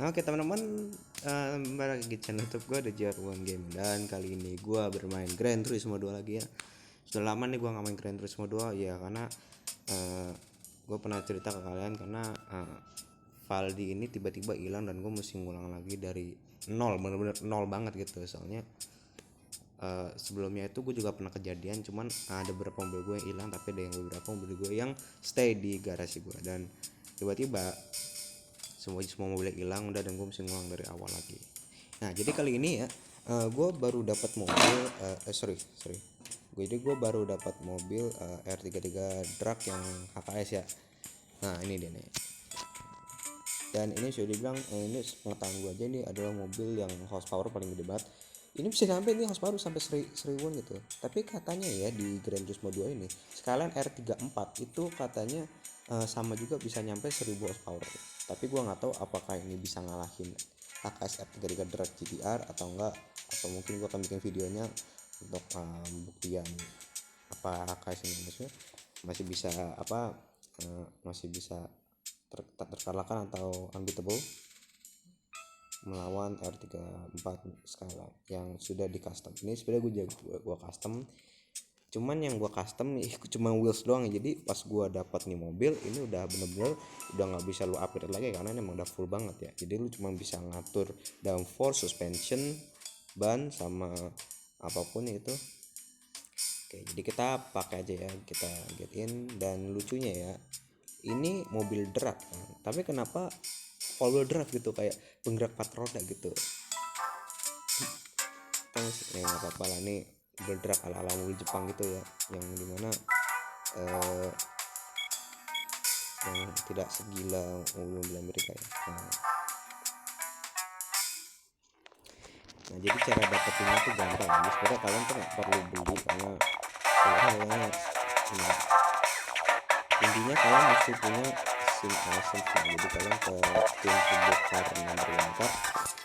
Oke teman-teman, balik lagi channel YouTube gue, The JR1 Game. Dan kali ini gue bermain Gran Turismo 2 lagi ya. Sudah lama nih gue gak main Gran Turismo 2 ya, karena gue pernah cerita ke kalian karena Valdi ini tiba-tiba hilang dan gue mesti ngulang lagi dari nol, bener-bener nol banget gitu. Soalnya sebelumnya itu gue juga pernah kejadian, cuman ada beberapa mobil gue yang hilang, tapi ada yang beberapa mobil gue yang stay di garasi gue. Dan tiba-tiba semua mobil hilang udah, dan gue mesti ngulang dari awal lagi. Nah jadi kali ini ya, gue baru dapat mobil, jadi gue baru dapat mobil R33 Drag yang HKS ya. Nah ini dia nih, dan ini sudah dibilang ini pengetahuan gue aja, ini adalah mobil yang horsepower paling gede banget. Ini bisa sampai ini horsepower sampai seribuan gitu. Tapi katanya ya di Gran Turismo 2 ini sekalian R34 itu katanya sama juga bisa nyampe 1000 horsepower. Tapi gue nggak tahu apakah ini bisa ngalahin HKS R33 Drag GTR atau enggak, atau mungkin gue akan bikin videonya untuk buktian apa HKS ini maksudnya masih bisa masih bisa terkalahkan atau unbeatable melawan R34 Skyline yang sudah di custom. Ini sebenarnya gue custom, cuman yang gue custom cuma wheels doang. Jadi pas gue dapat nih mobil ini udah bener-bener udah nggak bisa lu upgrade lagi karena emang udah full banget ya. Jadi lu cuma bisa ngatur downforce, suspension, ban, sama apapun itu. Oke, jadi kita pakai aja ya, kita get in. Dan lucunya ya, ini mobil drag kan, tapi kenapa four wheel drive gitu, kayak penggerak 4 roda gitu. Terus ya nggak apa-apa lah, nih mobil drag ala-ala mobil Jepang gitu ya, yang dimana yang tidak segila mobil-mobil Amerika ya. Nah jadi cara dapetinnya tuh gampang ya. Sebenarnya kalian tuh nggak perlu beli karena sebenarnya intinya kalian mesti punya SIM license. Nah jadi kalian ke tim Public Car Number One Car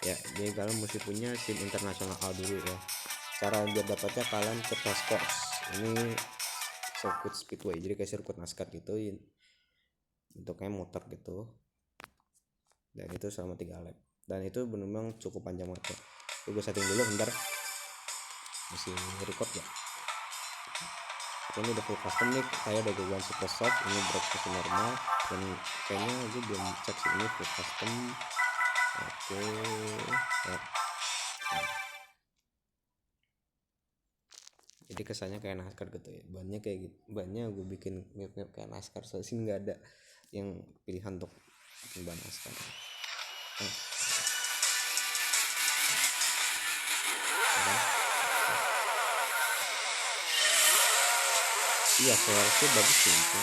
ya, jadi kalian mesti punya SIM internasional A dulu ya. Cara biar dapatnya kalian ke test course, ini circuit speedway, jadi kayak sirkuit NASCAR gitu, bentuknya muter gitu, dan itu selama 3 lap, dan itu benar-benar cukup panjang banget ya. Gue setting dulu bentar, masih record ya. Ini udah full custom nih, saya udah gangguan super soft, ini brake masih normal, dan kayaknya gue belum cek sih ini full custom. Oke ya. Jadi kesannya kayak NASCAR gitu ya, bannya kayak gitu, bannya gue bikin mirip kayak NASCAR, soalnya sih nggak ada yang pilihan untuk bikin ban NASCAR. Iya suaranya bagus sih itu,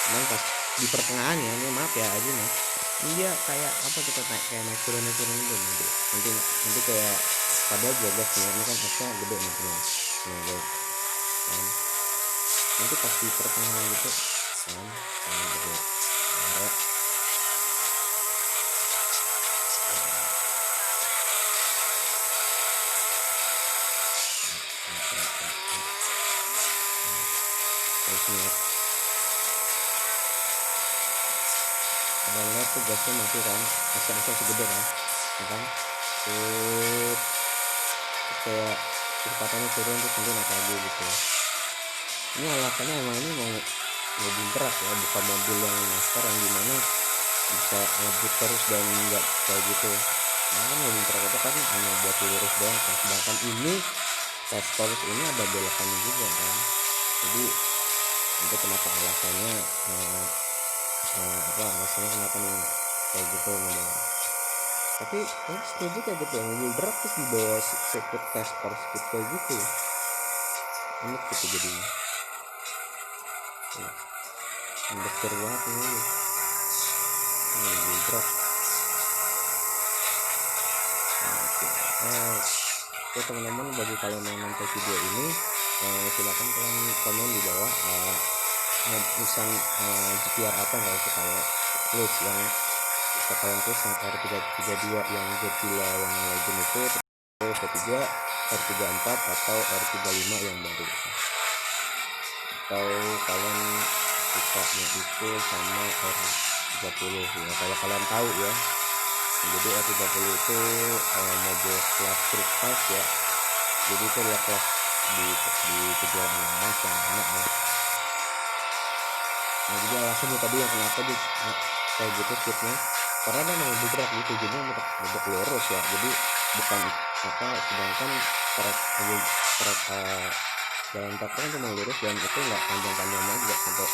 cuman pas di pertengahan ya, ini maaf ya aja nih, ini dia kayak apa, kita naik turun gitu nanti kayak padahal jagas nih, ini kan esnya gede nih teman. Nanti pas di pertengahan gitu kan gede ya. Kalau lihat tuh gasnya mati kan, gasnya segede kan, ya kan, terus kayak kecepatannya turun terus nanti naik lagi gitu. Ini alasannya emang ini mau mobil berat ya, bukan mobil yang NASCAR yang dimana bisa ngebut terus dan nggak kayak gitu. Nah kan mobil berat itu kan hanya buat lurus doang kan, sedangkan ini fast course ini ada belokannya juga kan. Jadi itu kenapa alasannya alasannya kenapa nih kayak gitu modelnya. Tapi seru juga gitu ya, mobil drag terus dibawa sirkuit test course kayak gitu, unik gitu jadinya. Mendekir banget ini mobil drag. Oke teman-teman, bagi kalian yang nonton video ini silakan kalian komen di bawah tulisan GTR apa yang kalian suka ya, terus yang kalian tulis yang R332 yang Godzilla yang legend itu, R3, R34 atau R35 yang baru, atau kalian sukanya itu sama R30 ya, kalau kalian tahu ya. Jadi R30 itu mobil kelas street fight ya, jadi itu adalah kelas di kejuaraan Mas yang lama ya. Nah jadi alasannya tadi yang kenapa dia kayak gitu speednya, karena dia memang bergerak gitu, jadi untuk lurus ya, jadi bukan apa, sedangkan track jalan tol kan cuma lurus dan itu nggak panjang-panjang banget, nggak sampai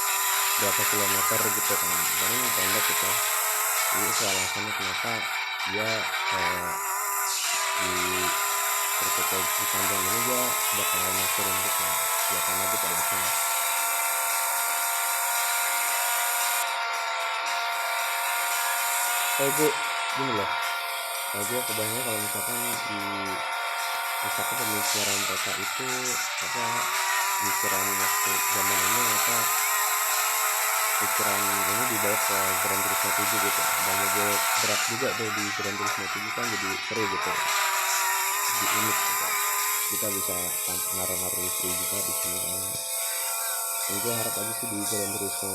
berapa kilometer gitu kan, paling pendek gitu. Jadi itu alasannya kenapa dia di sirkuit di panjang ini dia bakalan turun gitu ya, karena gitu alasannya. Kayak gue gini loh, gue kebayangnya kalau misalkan pemikiran mereka itu apa, pemikiran waktu zaman ini apa, pikiran ini dibawa ke Gran Turismo 7 gitu, dan mobil berat juga tuh di Gran Turismo 7 kan, jadi seru gitu, jadi unik gitu, kita bisa naruh istri juga di sini kan. Dan gue harap aja sih di Gran Turismo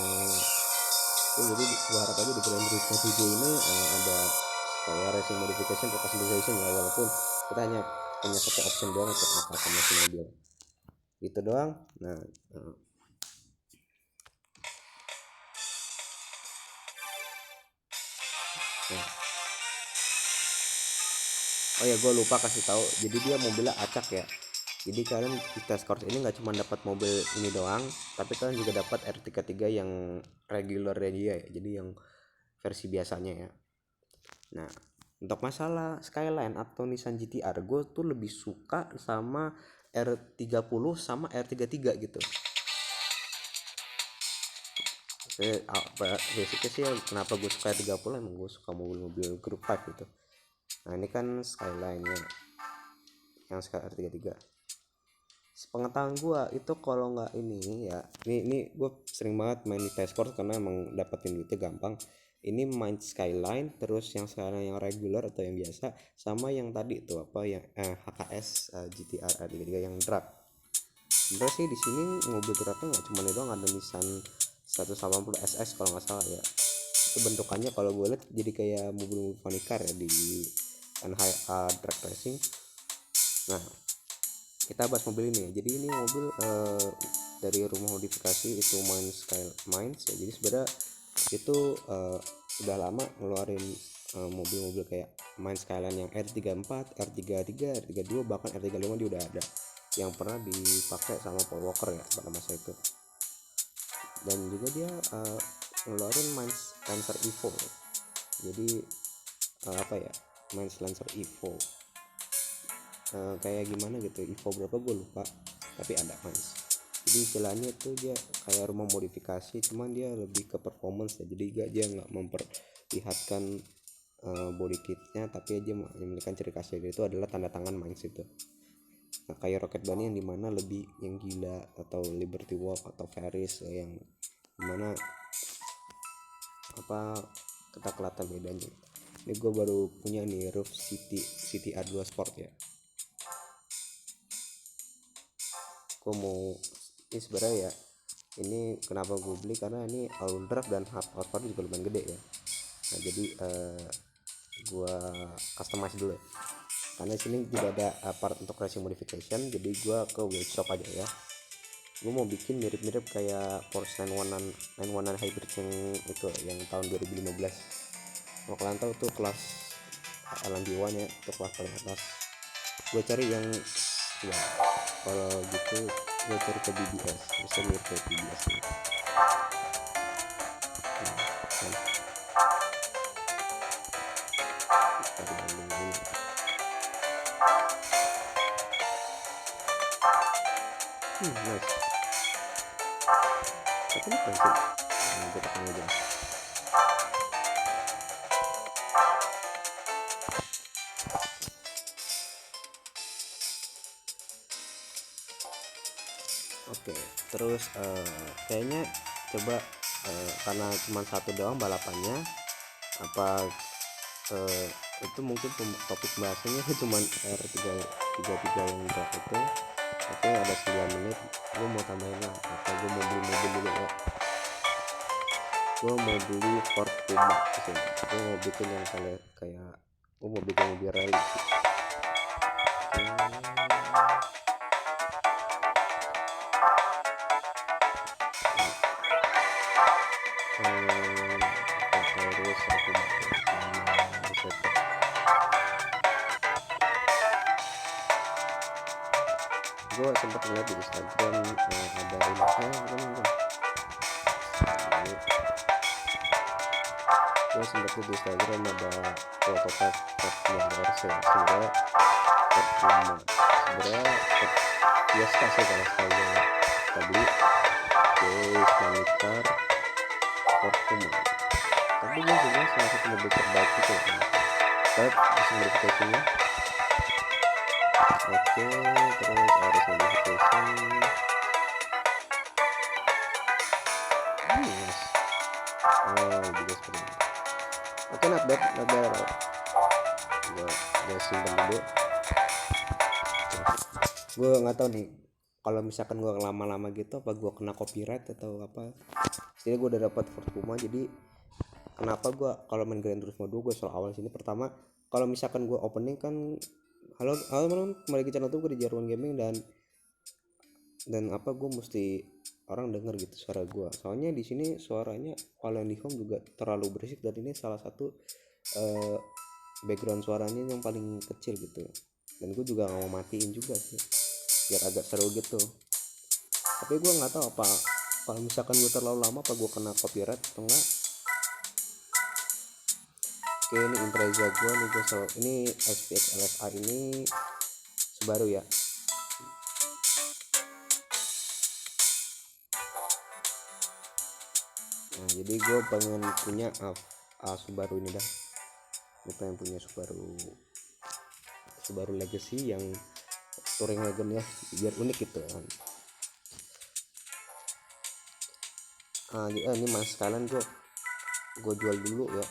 jadi gue harap aja di Gran Turismo 7 ini ada kayak racing modification atau customization ya, walaupun kita hanya punya satu option doang untuk apa mesin mobil itu doang. Nah oh ya, gue lupa kasih tahu, jadi dia mobilnya acak ya. Jadi kalian di test course ini nggak cuma dapat mobil ini doang, tapi kalian juga dapat R33 yang regular dia ya, jadi yang versi biasanya ya. Nah untuk masalah Skyline atau Nissan GT-R, gue tuh lebih suka sama R30 sama R33 gitu. Basicnya sih kenapa gue suka R30, emang gue suka mobil-mobil group 5 gitu. Nah ini kan Skyline-nya yang sekarang R33. Sepengetahuan gue itu kalau nggak ini ya, ini gue sering banget main di test course karena emang dapetin duitnya gampang. Ini main Skyline, terus yang sekarang yang regular atau yang biasa, sama yang tadi tuh apa yang HKS GTR R33 yang drag. Sebenarnya sih di sini mobil dragnya nggak cuma itu doang, ada Nissan 180 SS kalau nggak salah ya. Itu bentukannya kalau gue lihat jadi kayak mobil funny car ya di drag racing. Nah kita bahas mobil ini ya. Jadi ini mobil dari rumah modifikasi itu Minds ya. Jadi sebenarnya itu udah lama ngeluarin mobil-mobil kayak Minds Skyline yang R34, R33, R32, bahkan R35 dia udah ada yang pernah dipakai sama Paul Walker ya pada masa itu. Dan juga dia ngeluarin Minds Lancer Evo. Jadi apa ya, Minds Lancer Evo kayak gimana gitu, Evo berapa gue lupa, tapi ada Minds. Jadi istilahnya itu dia kayak rumah modifikasi, cuman dia lebih ke performance ya. Jadi dia nggak memperlihatkan body kitnya, tapi aja memiliki ciri khasnya itu adalah tanda tangan Minds itu. Nah kayak Rocket Bunny yang dimana lebih yang gila, atau Liberty Walk atau Ferris yang dimana apa kita kelihatan bedanya. Ini gue baru punya nih Roof City R2 Sport ya. Gue mau ini sebenarnya ya, ini kenapa gue beli karena ini all drive dan horsepower juga lumayan gede ya. Nah jadi gue customize dulu ya, karena sini tidak ada part untuk racing modification, jadi gue ke workshop aja ya. Gue mau bikin mirip-mirip kayak Porsche 911 hybrid yang itu yang tahun 2015. Kalau kalian tahu tuh kelas LMP1 ya, itu kelas paling atas. Gue cari yang ya, kalau gitu gue cari ke BBS, bisa mirip ke BBS nih. Nice. Tapi ini pensil gue tekan aja. Oke, terus kayaknya coba karena cuma satu doang balapannya, apa itu mungkin topik bahasanya cuma R33 yang drag itu. Oke, ada 9 menit, gue mau tambahin lah, atau gue mau beli mobil dulu ya. Gue mau beli Ford Puma kesini. Gue mau bikin yang kayak Gue mau bikin mobil rally sih. Terus aku bisa gue sempat ngeliat di Instagram ada rumahnya gue sempat di Instagram ada prototipe yang RC sebenarnya sebenarnya biasa sih kalau sekali kita beli guys monitor Fortuna, tapi gue juga salah satu mobil terbaik itu ya tapi langsung modifikasinya. Oke, terus harus modifikasi yes. Juga seperti ini. Oke, not bad gue simpan dulu. Gue nggak tahu nih kalau misalkan gue lama-lama gitu apa gue kena copyright atau apa. Setidaknya gue udah dapat Ford Puma, jadi kenapa gue kalau main Gran Turismo 2 gue selalu awal sini. Pertama, kalau misalkan gue opening kan halo teman-teman, kembali ke channel tuh gue di Jarwan Gaming, dan apa gue mesti orang denger gitu suara gue, soalnya di sini suaranya kalau yang di home juga terlalu berisik, dan ini salah satu background suaranya yang paling kecil gitu, dan gue juga nggak mau matiin juga sih biar agak seru gitu. Tapi gue nggak tahu apa kalau misalkan gue terlalu lama apa gue kena copyright atau enggak. Oke, ini Impreza gue nih, ini SPX LSA ini Subaru ya. Nah, jadi gue pengen punya Subaru ini dah. Gue pengen punya Subaru Legacy yang touring wagon ya, biar unik gitu kan. Ini mas sekalian gue jual dulu ya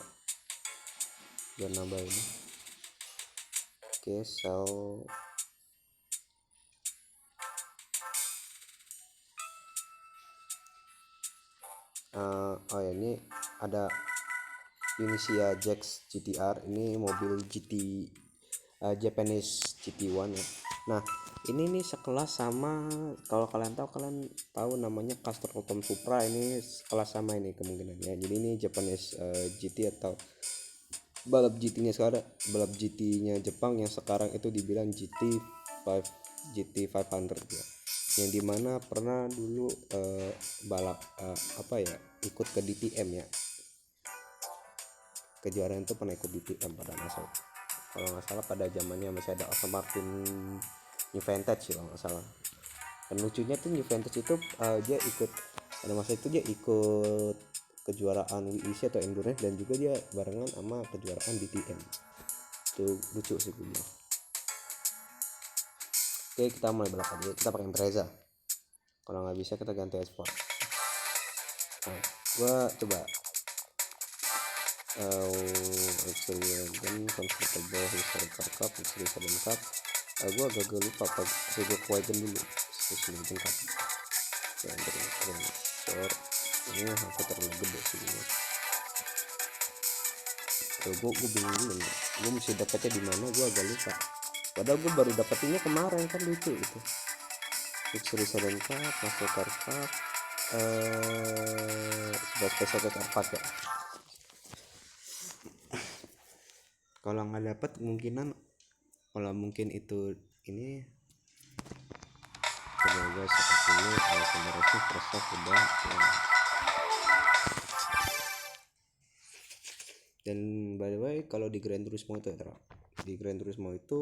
biar nambah ini. Oke, sell. Oh ya, ini ada Inisia Jax GTR, ini mobil Japanese GT1 ya. Nah, ini nih sekelas sama, kalau kalian tahu namanya Castrol Tom Supra, ini sekelas sama ini kemungkinannya. Jadi ini Japanese GT atau balap GT-nya Jepang yang sekarang itu dibilang GT500 ya. Yang dimana pernah dulu balap ikut ke DTM ya, kejuaraan itu pernah ikut DTM pada masa kalau nggak salah pada zamannya masih ada Aston Martin New Vantage kalau nggak salah. Dan lucunya tuh New Vantage itu dia ikut pada masa itu, dia ikut kejuaraan WEC atau Endurance, dan juga dia barengan sama kejuaraan DTM. Itu lucu sih gue. Oke, kita mulai balap aja, kita pakai Impreza. Kalau nggak bisa kita ganti Sport. Nah, gue coba experience comfortable historical cup, historical cup. Gue agak lupa apa gue kuatin dulu historical cup. Ini hampir terlalu gede sih ini. Gue bingung dulu nih, gue mesti dapetnya di mana, gue agak lupa. Padahal gue baru dapetinnya kemarin, kan lucu itu. Historical cup, Mastercard cup, sudah spesial K4 ya. Kalau nggak dapat kemungkinan, kalau mungkin itu ini semoga seperti ini. Sebenarnya first udah ya. Dan by the way, kalau di Gran Turismo itu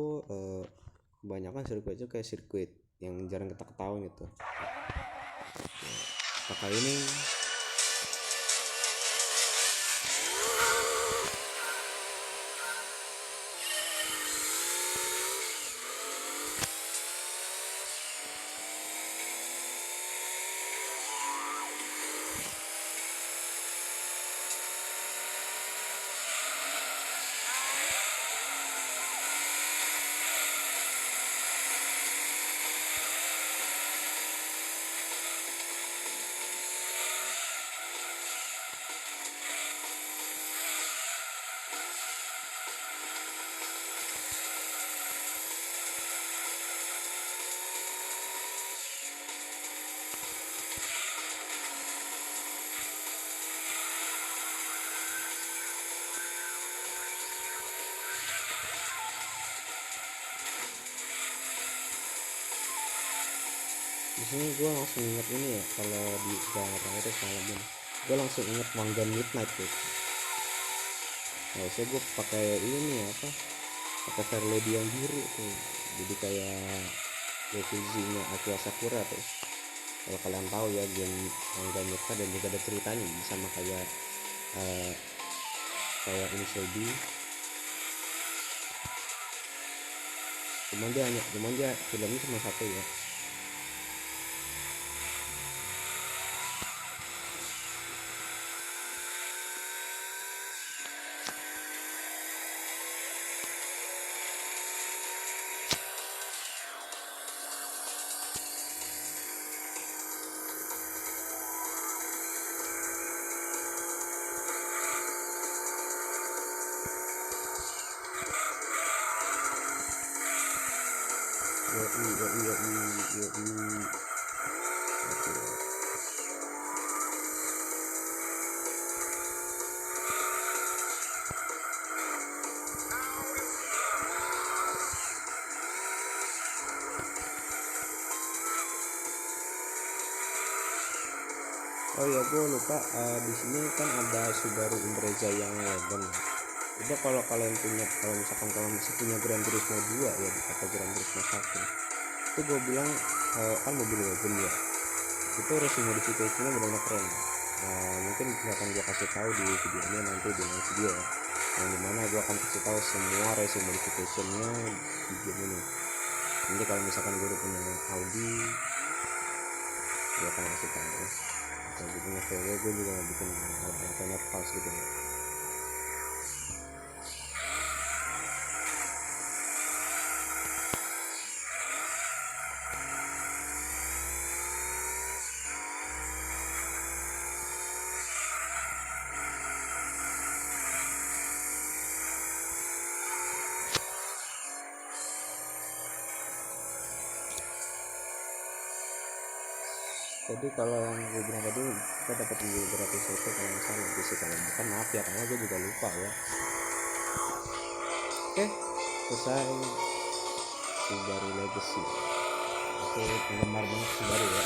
kebanyakan sirkuitnya kayak sirkuit yang jarang kita ketahui gitu. Pakai ini di sini gue langsung inget ini ya, kalau di Jakarta itu semalam gue langsung inget Mangga Midnight gitu. Nah, saya gue pakai ini apa, pakai Fairlady yang biru tuh, jadi kayak refusinya Aqua Sakura tuh. Kalau kalian tahu ya game Mangga Midnight, dan juga ada ceritanya sama kayak uh, kayak Initial D. Cuman dia filmnya cuma satu ya. Oh iya, gue lupa, di sini kan ada Subaru Impreza yang Legend. Udah, kalau kalian punya, kalau misalkan kalian masih punya Gran Turismo 2 ya atau Gran Turismo 1, itu gue bilang kan mobil Legend ya, itu racing modifikasinya benar-benar keren. Mungkin akan gue kasih tahu di video ini, nanti di next video ya, yang dimana gue akan kasih tahu semua racing modificationnya di game ini. Nanti kalau misalkan gue udah punya Audi, gue akan kasih tahu ya. Kalau gue punya VW, gue juga bikin alat-alatnya pas gitu ya. Jadi kalau yang gue bilang tadi, kita dapat mobil gratis itu kalau misalnya lebih sih, kalau bukan maaf ya, karena gue juga lupa ya. Oke, selesai Subaru Legacy. Aku penggemar banget Subaru ya.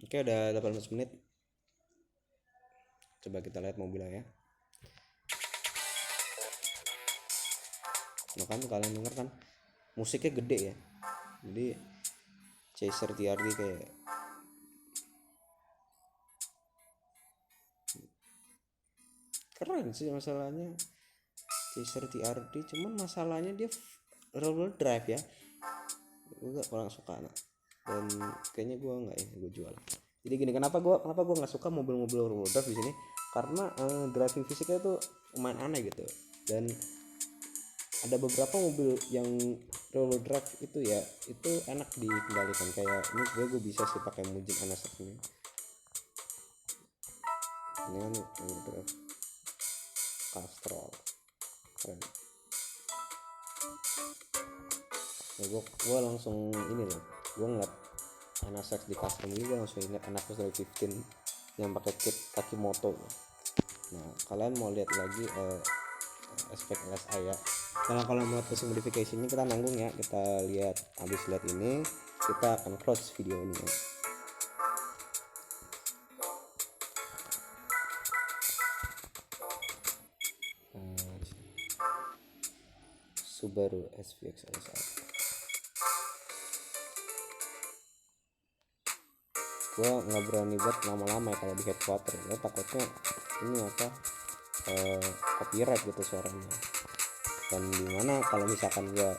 Oke, udah 18 menit. Coba kita lihat mobilnya ya. Nah kan kalian denger kan musiknya gede ya. Jadi Chaser TRD kayak keren sih masalahnya Chaser TRD, cuman masalahnya dia rear drive ya. Gue kurang suka, nah. Dan kayaknya gue nggak ya, gue jual. Jadi gini, kenapa gue nggak suka mobil-mobil rear drive di sini, karena driving fisiknya tuh lumayan aneh gitu. Dan ada beberapa mobil yang rear drive itu ya, itu enak dikendalikan. Kayak ini gue bisa sih pakai Muji NSX ini kan rear drive Castrol, keren. Nah, gue langsung ini loh, gue ngeliat NSX di custom ini, gue langsung ingat NSX 2015 yang pakai kit kaki moto. Nah kalian mau lihat lagi aspek LSI ya. Kalau mau racing modification-nya kita nanggung ya, kita lihat, habis lihat ini kita akan close video ini ya. Subaru SVX LSI. Gue nggak berani buat lama-lama ya kalau di headquarter ya, takutnya ini apa copyright gitu suaranya. Dan dimana kalau misalkan gue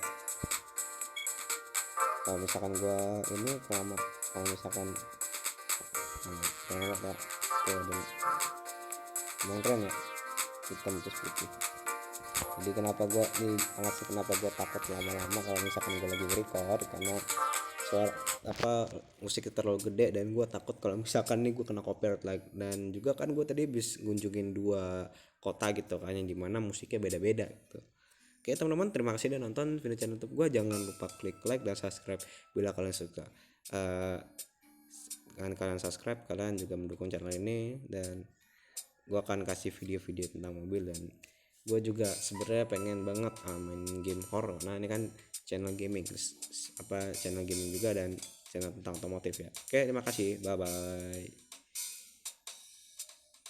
ini kalau misalkan kayak dan keren ya, hitam terus putih. Jadi kenapa gue takut lama-lama kalau misalkan gue lagi record, karena suara apa musiknya terlalu gede, dan gue takut kalau misalkan nih gue kena copyright like. Dan juga kan gue tadi habis ngunjungin dua kota gitu kan, yang dimana musiknya beda-beda gitu. Oke teman-teman, terima kasih udah nonton video channel YouTube gue. Jangan lupa klik like dan subscribe bila kalian suka. Dengan kalian subscribe, kalian juga mendukung channel ini, dan gue akan kasih video-video tentang mobil. Dan gue juga sebenarnya pengen banget main game horror. Nah ini kan channel gaming, channel gaming juga dan channel tentang otomotif ya. Oke terima kasih, bye bye.